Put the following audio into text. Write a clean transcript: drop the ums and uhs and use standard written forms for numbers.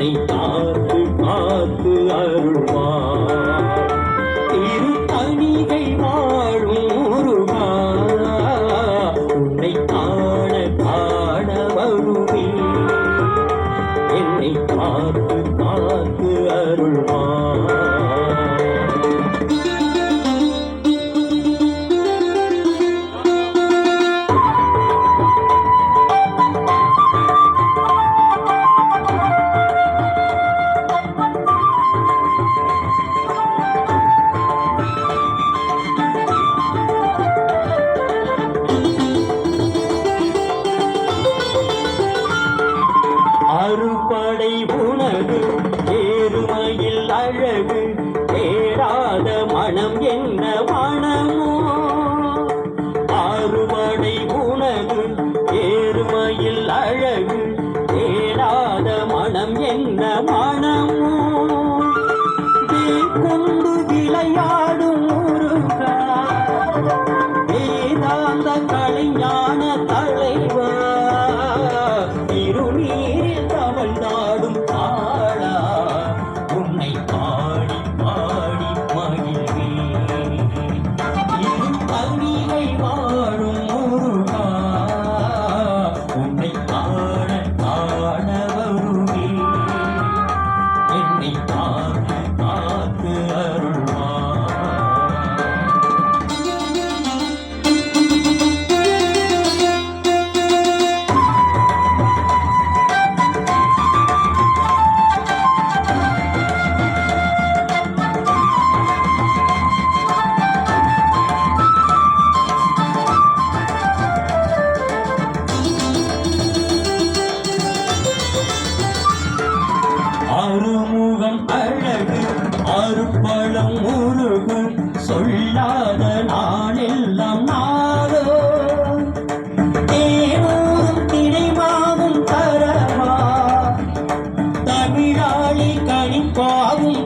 என்னை காத்து காத்து அருள்வார். திருத்தணிகை வாழும் முருகா, உன்னை காண காண வருவேன். என்னை காத்து காத்து அருள்வார். அறுபடை உணவு ஏறுமையில் அழகு தேராத மனம் என்ன மனமோ. அறுபடை உணவு ஏறுமையில் அழகு தேராத மனம் என்ன மனமோ. கொண்டு விளையாடும் முருகா, வேதாந்த கலைஞான தலைவா, திருநீரில் தமிழ்நாடும் பாடா, உன்னை பாடி பாடி மகிழ்வேன். திருத்தணிகை வாழும் முருகா, உன்னை காண காண வருவேன். என்னை காத்து காத்து அருள்வார். அருமுகம் அழகு அருப்பழம் முருகன் சொல்லாத நாளெல்லாம் நாளோ. தேனூரும் திணைமாவும் தரவா, தமிழாளி கணிப்பாவும்